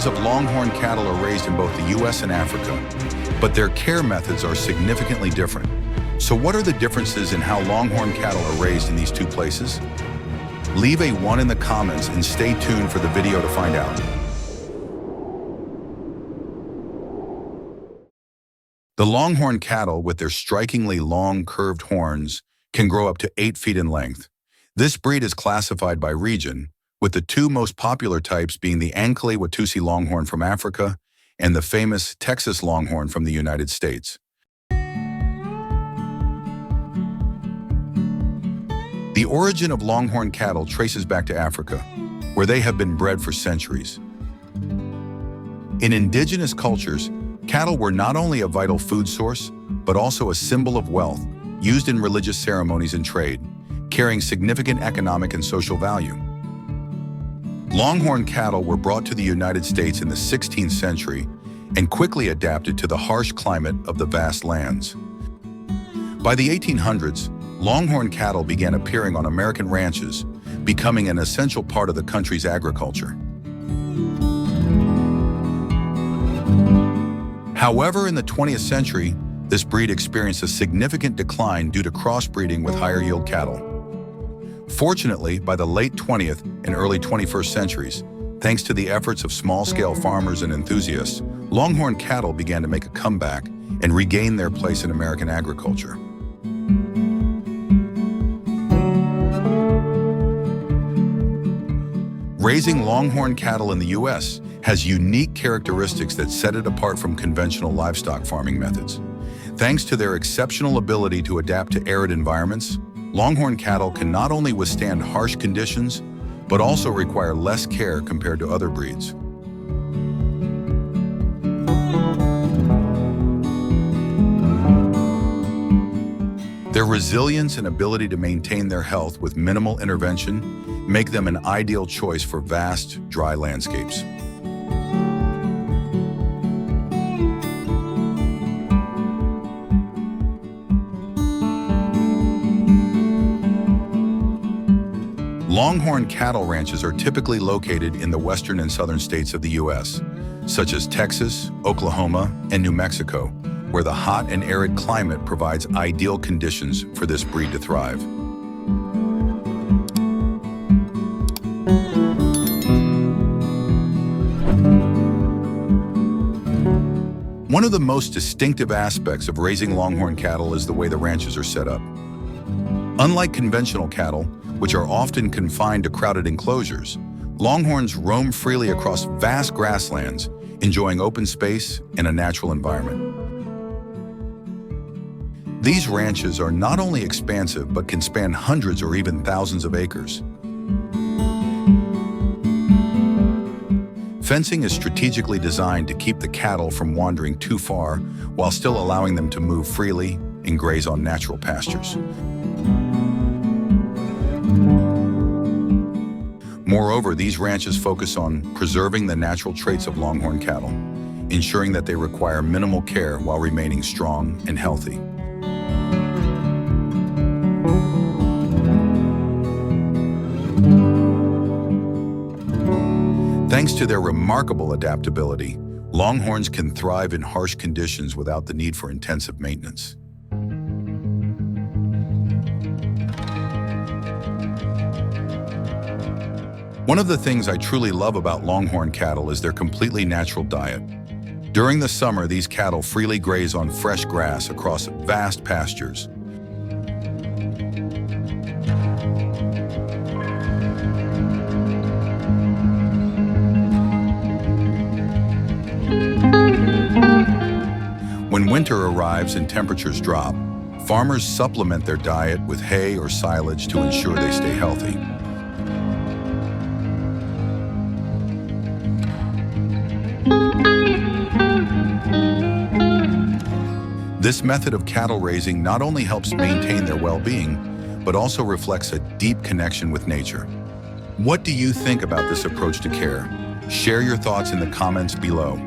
Millions of Longhorn cattle are raised in both the U.S. and Africa, but their care methods are significantly different. So what are the differences in how Longhorn cattle are raised in these two places? Leave a 1 in the comments and stay tuned for the video to find out. The Longhorn cattle, with their strikingly long, curved horns, can grow up to 8 feet in length. This breed is classified by region, with the two most popular types being the Ankle-Watusi Longhorn from Africa and the famous Texas Longhorn from the United States. The origin of Longhorn cattle traces back to Africa, where they have been bred for centuries. In indigenous cultures, cattle were not only a vital food source, but also a symbol of wealth, used in religious ceremonies and trade, carrying significant economic and social value. Longhorn cattle were brought to the United States in the 16th century and quickly adapted to the harsh climate of the vast lands. By the 1800s, Longhorn cattle began appearing on American ranches, becoming an essential part of the country's agriculture. However, in the 20th century, this breed experienced a significant decline due to crossbreeding with higher-yield cattle. Fortunately, by the late 20th and early 21st centuries, thanks to the efforts of small-scale farmers and enthusiasts, Longhorn cattle began to make a comeback and regain their place in American agriculture. Raising Longhorn cattle in the U.S. has unique characteristics that set it apart from conventional livestock farming methods. Thanks to their exceptional ability to adapt to arid environments, Longhorn cattle can not only withstand harsh conditions, but also require less care compared to other breeds. Their resilience and ability to maintain their health with minimal intervention make them an ideal choice for vast, dry landscapes. Longhorn cattle ranches are typically located in the western and southern states of the U.S., such as Texas, Oklahoma, and New Mexico, where the hot and arid climate provides ideal conditions for this breed to thrive. One of the most distinctive aspects of raising Longhorn cattle is the way the ranches are set up. Unlike conventional cattle, which are often confined to crowded enclosures, Longhorns roam freely across vast grasslands, enjoying open space and a natural environment. These ranches are not only expansive, but can span hundreds or even thousands of acres. Fencing is strategically designed to keep the cattle from wandering too far, while still allowing them to move freely and graze on natural pastures. Moreover, these ranches focus on preserving the natural traits of Longhorn cattle, ensuring that they require minimal care while remaining strong and healthy. Thanks to their remarkable adaptability, Longhorns can thrive in harsh conditions without the need for intensive maintenance. One of the things I truly love about Longhorn cattle is their completely natural diet. During the summer, these cattle freely graze on fresh grass across vast pastures. When winter arrives and temperatures drop, farmers supplement their diet with hay or silage to ensure they stay healthy. This method of cattle raising not only helps maintain their well-being, but also reflects a deep connection with nature. What do you think about this approach to care? Share your thoughts in the comments below.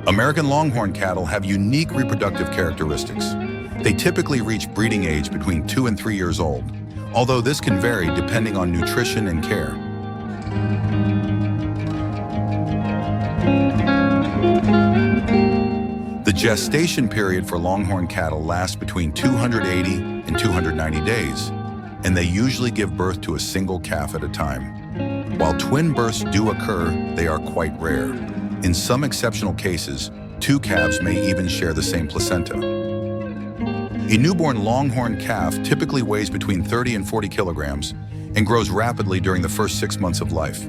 American Longhorn cattle have unique reproductive characteristics. They typically reach breeding age between 2 and 3 years old, although this can vary depending on nutrition and care. The gestation period for Longhorn cattle lasts between 280 and 290 days, and they usually give birth to a single calf at a time. While twin births do occur, they are quite rare. In some exceptional cases, 2 calves may even share the same placenta. A newborn Longhorn calf typically weighs between 30 and 40 kilograms and grows rapidly during the first 6 months of life.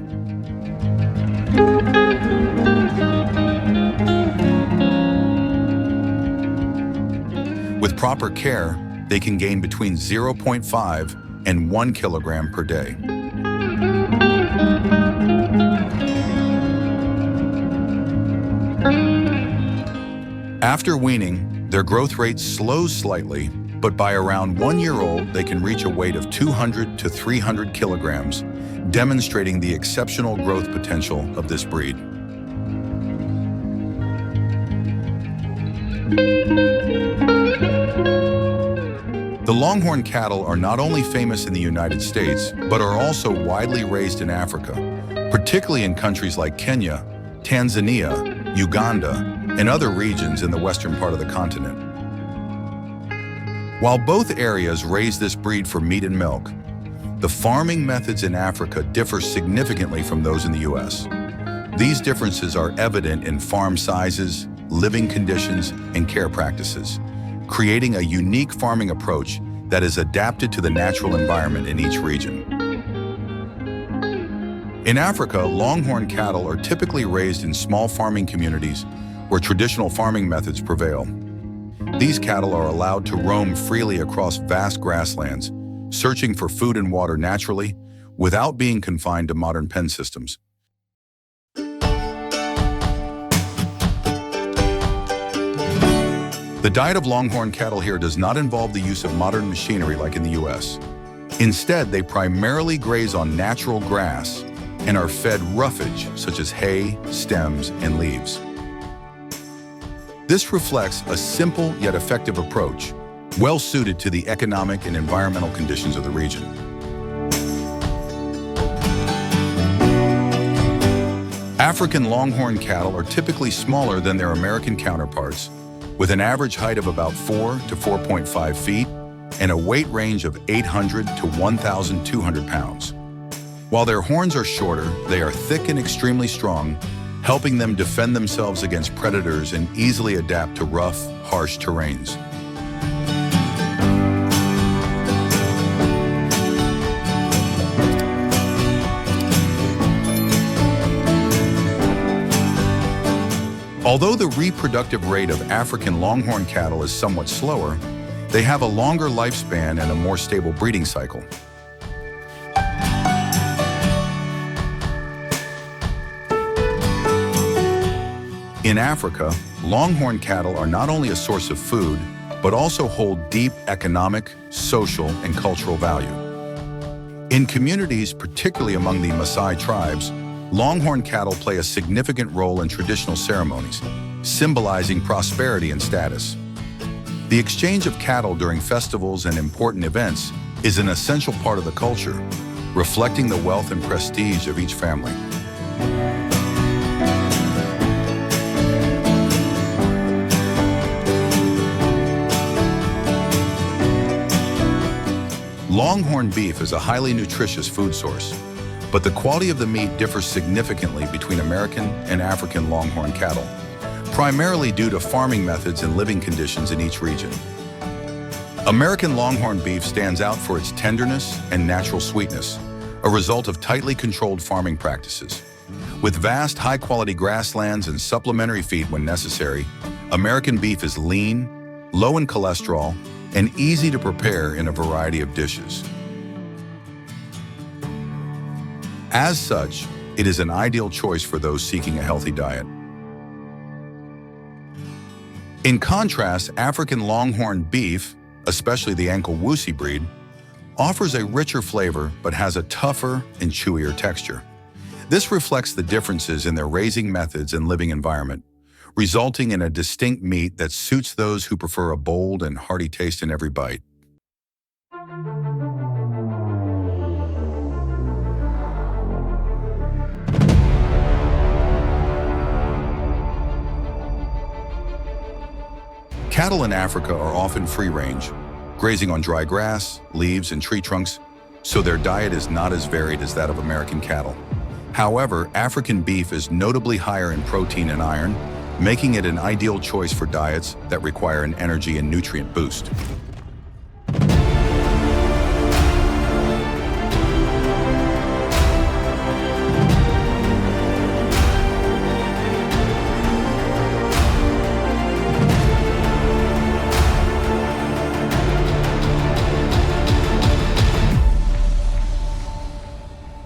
With proper care, they can gain between 0.5 and 1 kilogram per day. After weaning, their growth rate slows slightly, but by around 1 year old, they can reach a weight of 200 to 300 kilograms, demonstrating the exceptional growth potential of this breed. The Longhorn cattle are not only famous in the United States, but are also widely raised in Africa, particularly in countries like Kenya, Tanzania, Uganda, and other regions in the western part of the continent. While both areas raise this breed for meat and milk, the farming methods in Africa differ significantly from those in the U.S. These differences are evident in farm sizes, living conditions, and care practices, creating a unique farming approach that is adapted to the natural environment in each region. In Africa, Longhorn cattle are typically raised in small farming communities where traditional farming methods prevail. These cattle are allowed to roam freely across vast grasslands, searching for food and water naturally, without being confined to modern pen systems. The diet of Longhorn cattle here does not involve the use of modern machinery like in the U.S. Instead, they primarily graze on natural grass and are fed roughage such as hay, stems, and leaves. This reflects a simple yet effective approach, well suited to the economic and environmental conditions of the region. African Longhorn cattle are typically smaller than their American counterparts, with an average height of about 4 to 4.5 feet and a weight range of 800 to 1,200 pounds. While their horns are shorter, they are thick and extremely strong, helping them defend themselves against predators and easily adapt to rough, harsh terrains. Although the reproductive rate of African Longhorn cattle is somewhat slower, they have a longer lifespan and a more stable breeding cycle. In Africa, Longhorn cattle are not only a source of food, but also hold deep economic, social, and cultural value. In communities, particularly among the Maasai tribes, Longhorn cattle play a significant role in traditional ceremonies, symbolizing prosperity and status. The exchange of cattle during festivals and important events is an essential part of the culture, reflecting the wealth and prestige of each family. Longhorn beef is a highly nutritious food source, but the quality of the meat differs significantly between American and African Longhorn cattle, primarily due to farming methods and living conditions in each region. American Longhorn beef stands out for its tenderness and natural sweetness, a result of tightly controlled farming practices. With vast, high-quality grasslands and supplementary feed when necessary, American beef is lean, low in cholesterol, and easy to prepare in a variety of dishes. As such, it is an ideal choice for those seeking a healthy diet. In contrast, African Longhorn beef, especially the Ankle-Woosie breed, offers a richer flavor but has a tougher and chewier texture. This reflects the differences in their raising methods and living environment, resulting in a distinct meat that suits those who prefer a bold and hearty taste in every bite. Cattle in Africa are often free-range, grazing on dry grass, leaves, and tree trunks, so their diet is not as varied as that of American cattle. However, African beef is notably higher in protein and iron, making it an ideal choice for diets that require an energy and nutrient boost.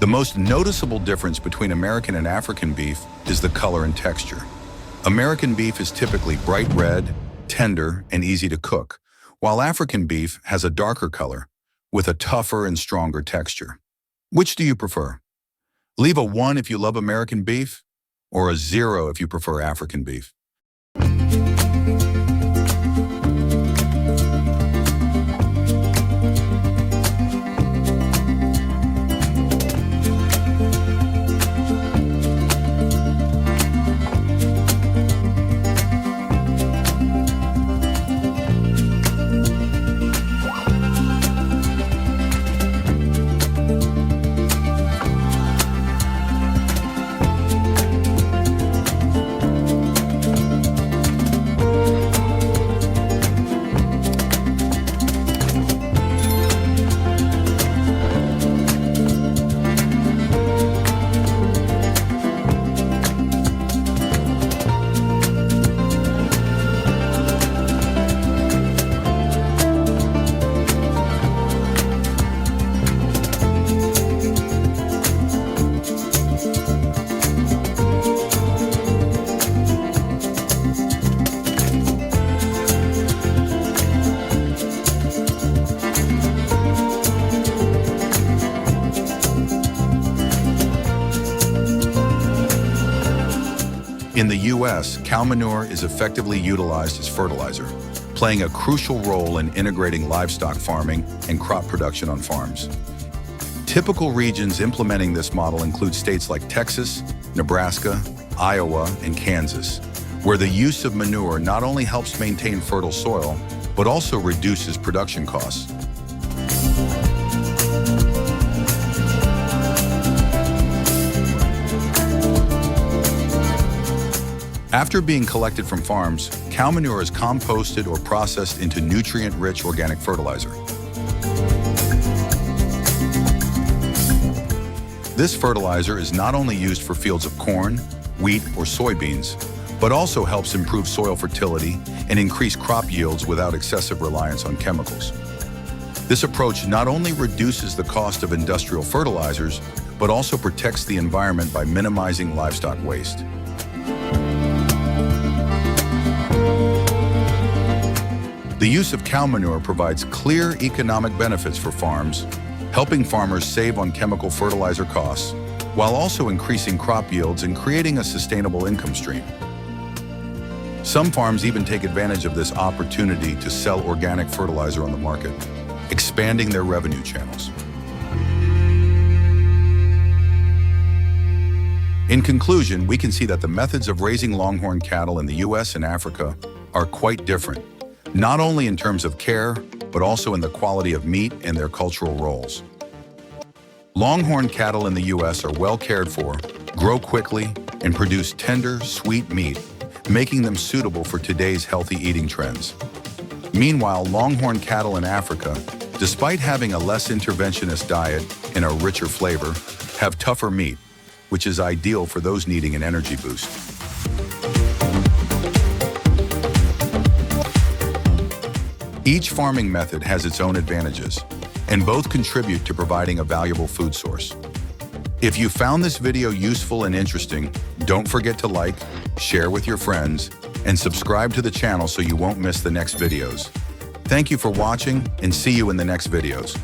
The most noticeable difference between American and African beef is the color and texture. American beef is typically bright red, tender, and easy to cook, while African beef has a darker color with a tougher and stronger texture. Which do you prefer? Leave a 1 if you love American beef, or a 0 if you prefer African beef. In the U.S., cow manure is effectively utilized as fertilizer, playing a crucial role in integrating livestock farming and crop production on farms. Typical regions implementing this model include states like Texas, Nebraska, Iowa, and Kansas, where the use of manure not only helps maintain fertile soil, but also reduces production costs. After being collected from farms, cow manure is composted or processed into nutrient-rich organic fertilizer. This fertilizer is not only used for fields of corn, wheat, or soybeans, but also helps improve soil fertility and increase crop yields without excessive reliance on chemicals. This approach not only reduces the cost of industrial fertilizers, but also protects the environment by minimizing livestock waste. The use of cow manure provides clear economic benefits for farms, helping farmers save on chemical fertilizer costs, while also increasing crop yields and creating a sustainable income stream. Some farms even take advantage of this opportunity to sell organic fertilizer on the market, expanding their revenue channels. In conclusion, we can see that the methods of raising Longhorn cattle in the U.S. and Africa are quite different, not only in terms of care, but also in the quality of meat and their cultural roles. Longhorn cattle in the U.S. are well cared for, grow quickly, and produce tender, sweet meat, making them suitable for today's healthy eating trends. Meanwhile, Longhorn cattle in Africa, despite having a less interventionist diet and a richer flavor, have tougher meat, which is ideal for those needing an energy boost. Each farming method has its own advantages, and both contribute to providing a valuable food source. If you found this video useful and interesting, don't forget to like, share with your friends, and subscribe to the channel so you won't miss the next videos. Thank you for watching, and see you in the next videos.